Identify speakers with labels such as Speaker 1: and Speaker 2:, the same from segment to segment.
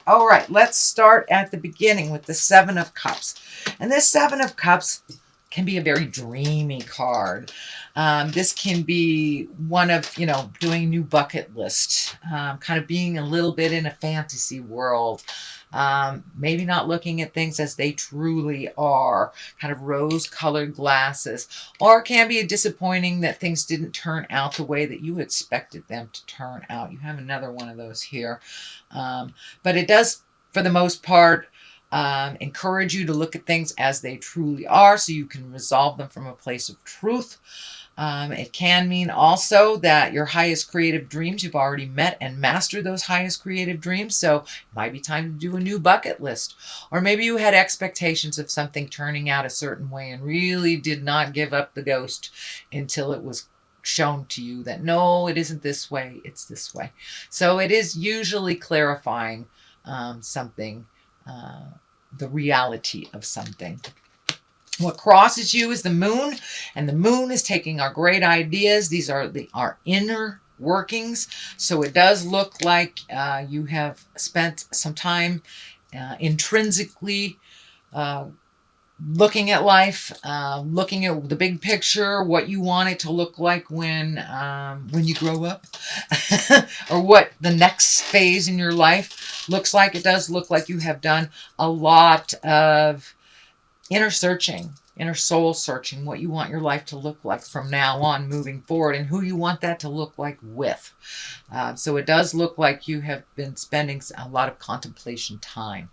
Speaker 1: All right, let's start at the beginning with the Seven of Cups. And this Seven of Cups can be a very dreamy card. This can be one of, doing a new bucket list, kind of being a little bit in a fantasy world. Maybe not looking at things as they truly are, kind of rose-colored glasses. Or it can be disappointing that things didn't turn out the way that you expected them to turn out. You have another one of those here. But it does, for the most part, encourage you to look at things as they truly are so you can resolve them from a place of truth. It can mean also that your highest creative dreams, you've already met and mastered those highest creative dreams. So it might be time to do a new bucket list. Or maybe you had expectations of something turning out a certain way and really did not give up the ghost until it was shown to you that no, it isn't this way, it's this way. So it is usually clarifying something, the reality of something. What crosses you is the moon, and the moon is taking our great ideas. These are our inner workings. So it does look like you have spent some time intrinsically looking at life, looking at the big picture, what you want it to look like when you grow up, or what the next phase in your life looks like. It does look like you have done a lot of inner searching, inner soul searching, what you want your life to look like from now on moving forward and who you want that to look like with. So it does look like you have been spending a lot of contemplation time.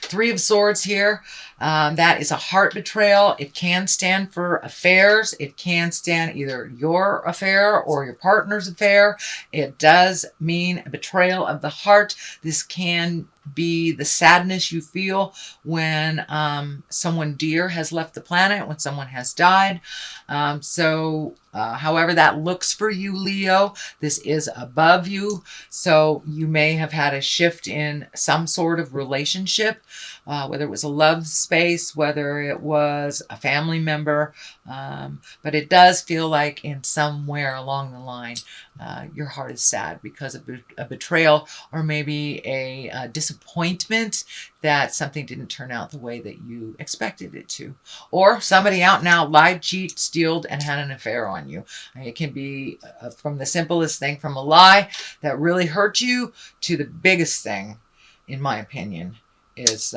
Speaker 1: Three of Swords here. That is a heart betrayal. It can stand for affairs. It can stand either your affair or your partner's affair. It does mean a betrayal of the heart. This can be the sadness you feel when someone dear has left the planet, when someone has died. However that looks for you, Leo, this is above you. So you may have had a shift in some sort of relationship, whether it was a love space, whether it was a family member. But it does feel like in somewhere along the line, your heart is sad because of a betrayal, or maybe a disappointment that something didn't turn out the way that you expected it to. Or somebody out and out lied, cheated, stealed, and had an affair on you. It can be from the simplest thing, from a lie that really hurt you, to the biggest thing, in my opinion, is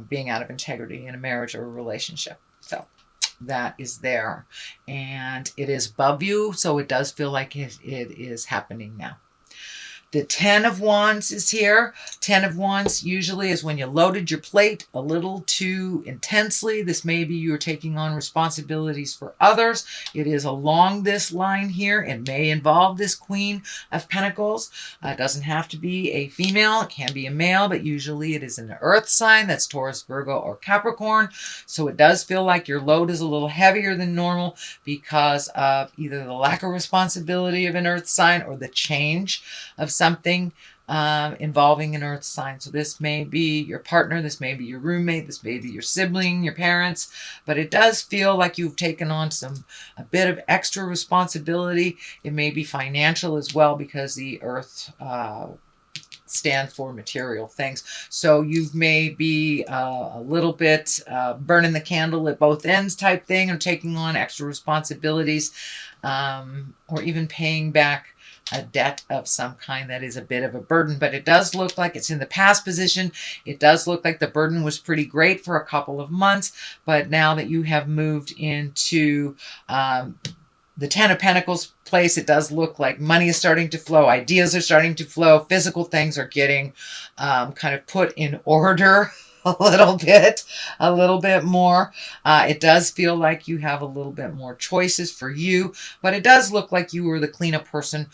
Speaker 1: being out of integrity in a marriage or a relationship. So that is there, and it is above you, so it does feel like it is happening now. The Ten of Wands is here. Ten of Wands usually is when you loaded your plate a little too intensely. This may be you're taking on responsibilities for others. It is along this line here. It may involve this Queen of Pentacles. It doesn't have to be a female. It can be a male, but usually it is an earth sign. That's Taurus, Virgo, or Capricorn. So it does feel like your load is a little heavier than normal because of either the lack of responsibility of an earth sign or the change of something involving an earth sign. So this may be your partner, this may be your roommate, this may be your sibling, your parents, but it does feel like you've taken on a bit of extra responsibility. It may be financial as well, because the earth stands for material things. So you may be a little bit burning the candle at both ends type thing, or taking on extra responsibilities, or even paying back a debt of some kind that is a bit of a burden. But it does look like it's in the past position. It does look like the burden was pretty great for a couple of months, but now that you have moved into the Ten of Pentacles place, it does look like money is starting to flow, ideas are starting to flow, physical things are getting kind of put in order a little bit more. It does feel like you have a little bit more choices for you, but it does look like you were the cleanup person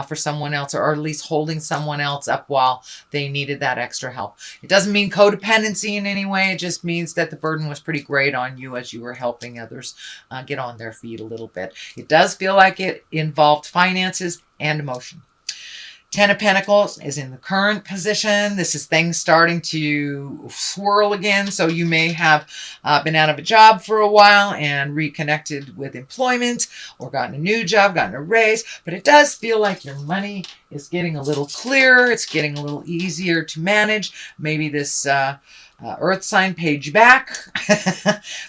Speaker 1: for someone else, or at least holding someone else up while they needed that extra help. It doesn't mean codependency in any way. It just means that the burden was pretty great on you as you were helping others get on their feet a little bit. It does feel like it involved finances and emotion. Ten of Pentacles is in the current position. This is things starting to swirl again. So you may have been out of a job for a while and reconnected with employment, or gotten a new job, gotten a raise. But it does feel like your money is getting a little clearer. It's getting a little easier to manage. Maybe this earth sign paid you back.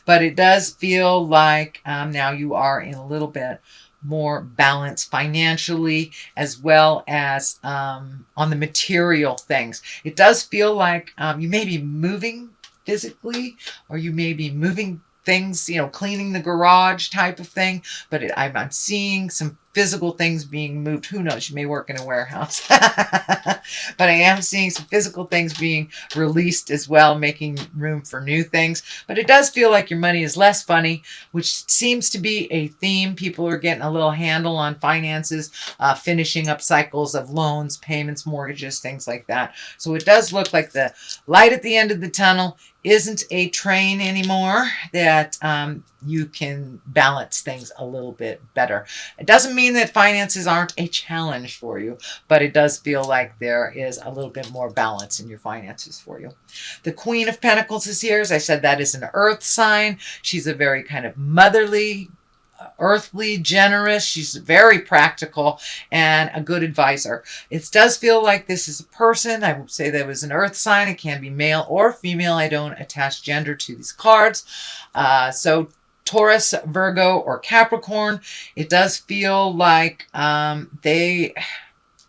Speaker 1: But it does feel like now you are in a little bit more balance financially, as well as on the material things. It does feel like you may be moving physically, or you may be moving things, you know, cleaning the garage type of thing. But I'm seeing some physical things being moved. Who knows? You may work in a warehouse. But I am seeing some physical things being released as well, making room for new things. But it does feel like your money is less funny, which seems to be a theme. People are getting a little handle on finances, finishing up cycles of loans, payments, mortgages, things like that. So it does look like the light at the end of the tunnel isn't a train anymore, that you can balance things a little bit better. It doesn't mean that finances aren't a challenge for you, but it does feel like there is a little bit more balance in your finances for you. The Queen of Pentacles is here. As I said, that is an earth sign. She's a very kind of motherly, earthly, generous. She's very practical and a good advisor. It does feel like this is a person. I would say that was an earth sign. It can be male or female. I don't attach gender to these cards. So Taurus, Virgo, or Capricorn, it does feel like they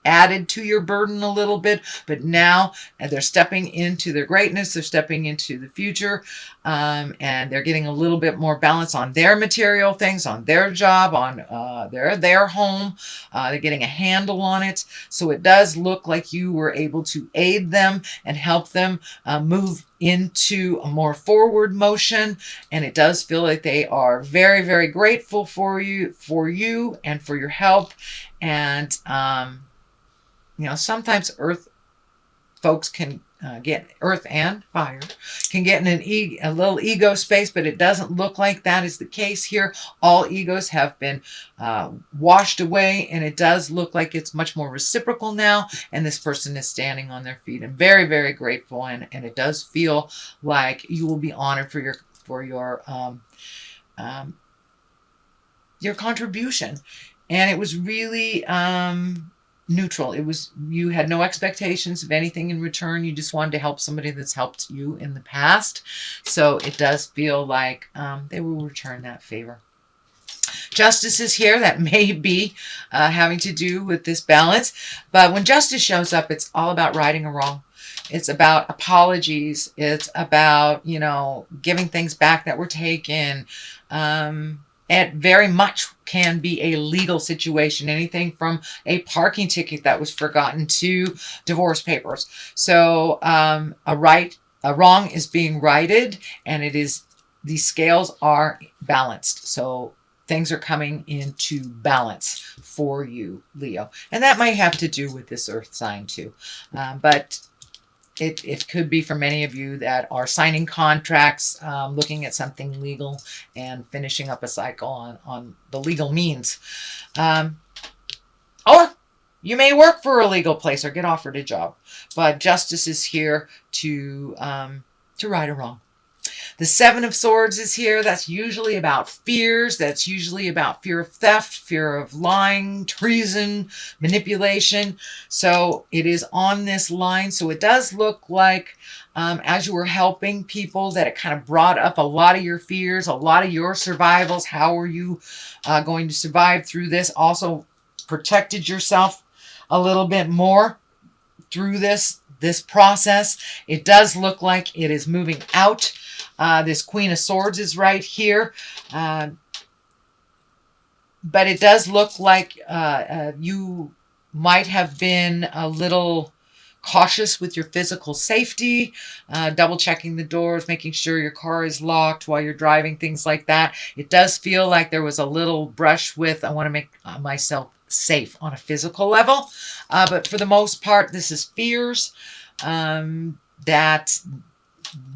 Speaker 1: added to your burden a little bit, but now they're stepping into their greatness. They're stepping into the future, and they're getting a little bit more balance on their material things, on their job, on their home. They're getting a handle on it. So it does look like you were able to aid them and help them move into a more forward motion. And it does feel like they are very, very grateful for you and for your help. And you know, sometimes earth folks can get, earth and fire can get in a little ego space, but it doesn't look like that is the case here. All egos have been washed away, and it does look like it's much more reciprocal now, and this person is standing on their feet and very, very grateful, and it does feel like you will be honored for your contribution. And it was really neutral. It was, you had no expectations of anything in return. You just wanted to help somebody that's helped you in the past. So it does feel like they will return that favor. Justice is here. That may be having to do with this balance. But when justice shows up, it's all about righting a wrong. It's about apologies. It's about, you know, giving things back that were taken. It very much can be a legal situation, anything from a parking ticket that was forgotten to divorce papers. So a wrong is being righted, and it is, these scales are balanced. So things are coming into balance for you, Leo. And that might have to do with this earth sign too. But it could be for many of you that are signing contracts, looking at something legal and finishing up a cycle on the legal means. Or you may work for a legal place or get offered a job. But justice is here to right a wrong. The Seven of Swords is here. That's usually about fears. That's usually about fear of theft, fear of lying, treason, manipulation. So it is on this line. So it does look like as you were helping people that it kind of brought up a lot of your fears, a lot of your survivals. How are you going to survive through this? Also protected yourself a little bit more through this process. It does look like it is moving out. This Queen of Swords is right here. But it does look like you might have been a little cautious with your physical safety, double checking the doors, making sure your car is locked while you're driving, things like that. It does feel like there was a little brush with, I want to make myself safe on a physical level. But for the most part, this is fears that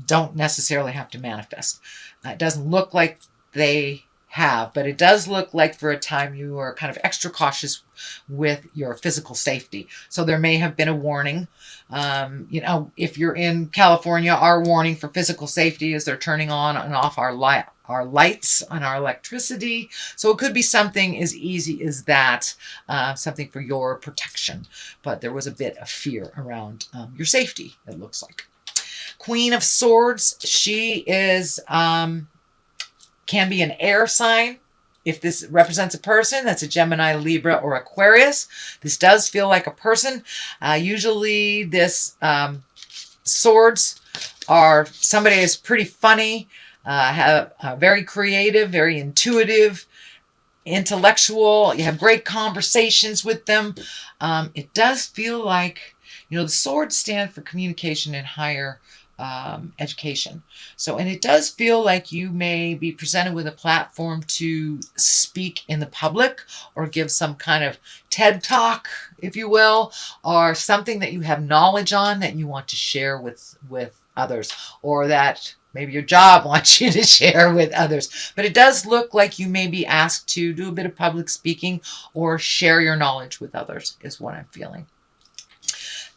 Speaker 1: don't necessarily have to manifest. It doesn't look like they have. But it does look like for a time you are kind of extra cautious with your physical safety. So there may have been a warning. You know, if you're in California, our warning for physical safety is they're turning on and off our lights and our electricity. So it could be something as easy as that, something for your protection. But there was a bit of fear around your safety, it looks like. Queen of Swords, she is, can be an air sign. If this represents a person, that's a Gemini, Libra, or Aquarius. This does feel like a person. Usually this swords are somebody who's pretty funny, very creative, very intuitive, intellectual. You have great conversations with them. It does feel like, you know, the swords stand for communication and higher education. So, and it does feel like you may be presented with a platform to speak in the public or give some kind of TED talk, if you will, or something that you have knowledge on that you want to share with others, or that maybe your job wants you to share with others. But it does look like you may be asked to do a bit of public speaking or share your knowledge with others, is what I'm feeling.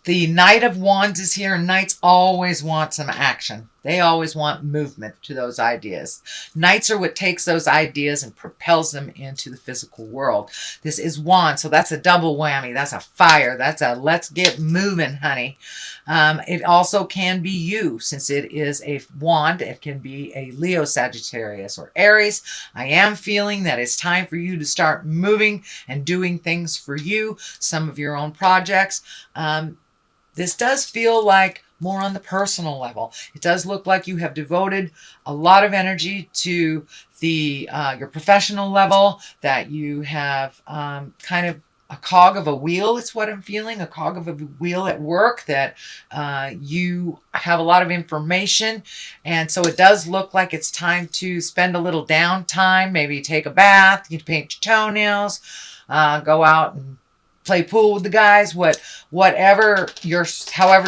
Speaker 1: The Knight of Wands is here, and Knights always want some action. They always want movement to those ideas. Knights are what takes those ideas and propels them into the physical world. This is Wands, so that's a double whammy. That's a fire. That's a let's get moving, honey. It also can be you, since it is a wand. It can be a Leo, Sagittarius, or Aries. I am feeling that it's time for you to start moving and doing things for you, some of your own projects. This does feel like more on the personal level. It does look like you have devoted a lot of energy to the your professional level, that you have kind of a cog of a wheel. It's what I'm feeling, a cog of a wheel at work, that you have a lot of information. And so it does look like it's time to spend a little downtime, maybe take a bath, you paint your toenails, go out and play pool with the guys, however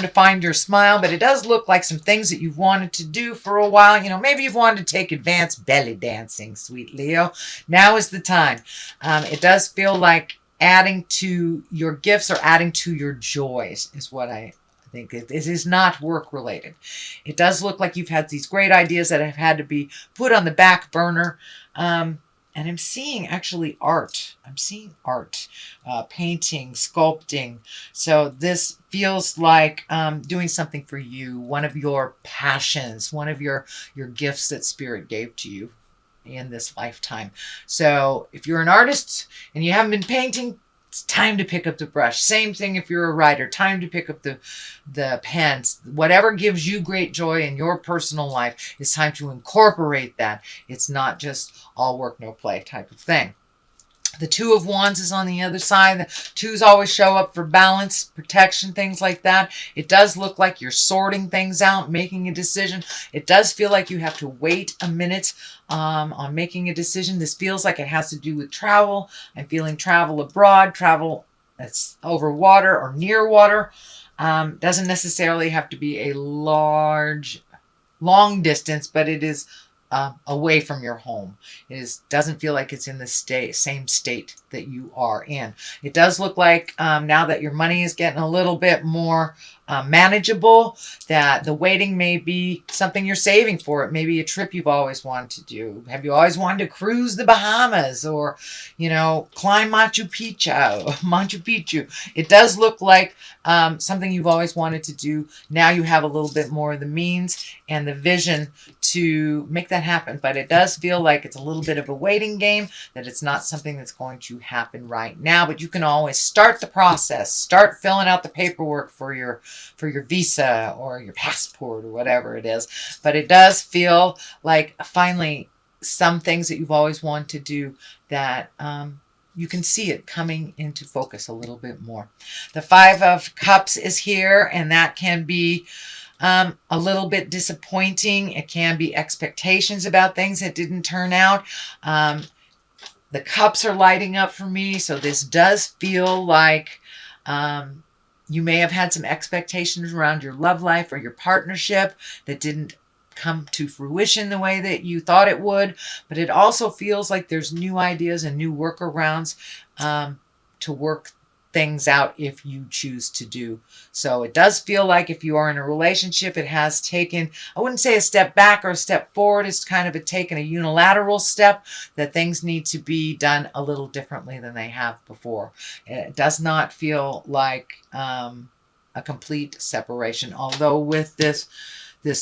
Speaker 1: to find your smile. But it does look like some things that you've wanted to do for a while. You know, maybe you've wanted to take advanced belly dancing, sweet Leo. Now is the time. It does feel like adding to your gifts or adding to your joys is what I think. It is not work related. It does look like you've had these great ideas that have had to be put on the back burner. And I'm seeing actually art. I'm seeing art, painting, sculpting. So this feels like doing something for you, one of your passions, one of your gifts that Spirit gave to you in this lifetime. So if you're an artist and you haven't been painting, it's time to pick up the brush. Same thing if you're a writer, time to pick up the pens. Whatever gives you great joy in your personal life, it's time to incorporate that. It's not just all work, no play type of thing. The Two of Wands is on the other side. The twos always show up for balance, protection, things like that. It does look like you're sorting things out, making a decision. It does feel like you have to wait a minute on making a decision. This feels like it has to do with travel. I'm feeling travel abroad, travel that's over water or near water. Doesn't necessarily have to be a long distance, but it is away from your home. It doesn't feel like it's in the same state that you are in. It does look like now that your money is getting a little bit more manageable, that the waiting may be something you're saving for. It may be a trip you've always wanted to do. Have you always wanted to cruise the Bahamas, or, you know, climb Machu Picchu? It does look like something you've always wanted to do. Now you have a little bit more of the means and the vision to make that happen. But it does feel like it's a little bit of a waiting game, that it's not something that's going to happen right now. But you can always start the process, start filling out the paperwork for your visa or your passport or whatever it is. But it does feel like finally some things that you've always wanted to do, that you can see it coming into focus a little bit more. The Five of Cups is here, and that can be a little bit disappointing. It can be expectations about things that didn't turn out. The cups are lighting up for me, so this does feel like you may have had some expectations around your love life or your partnership that didn't come to fruition the way that you thought it would, but it also feels like there's new ideas and new workarounds to work things out if you choose to do. So it does feel like if you are in a relationship, it has taken, I wouldn't say a step back or a step forward. It's kind of taken a unilateral step that things need to be done a little differently than they have before. It does not feel like a complete separation, although with this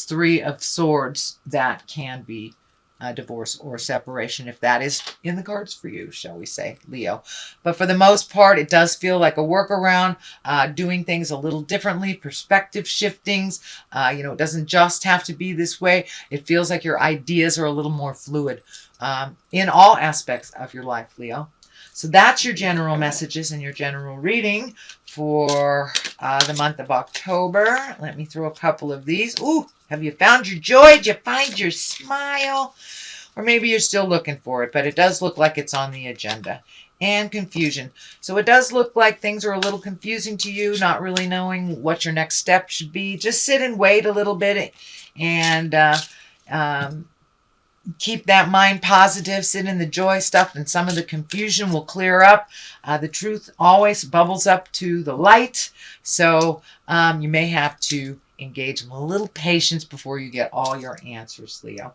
Speaker 1: Three of Swords, that can be a divorce or separation, if that is in the cards for you, shall we say, Leo. But for the most part, it does feel like a workaround, doing things a little differently, perspective shiftings. It doesn't just have to be this way. It feels like your ideas are a little more fluid in all aspects of your life, Leo. So that's your general messages and your general reading for the month of October. Let me throw a couple of these. Ooh, have you found your joy? Did you find your smile? Or maybe you're still looking for it, but it does look like it's on the agenda. And confusion. So it does look like things are a little confusing to you, not really knowing what your next step should be. Just sit and wait a little bit and keep that mind positive, sit in the joy stuff, and some of the confusion will clear up. The truth always bubbles up to the light. So you may have to engage in a little patience before you get all your answers, Leo.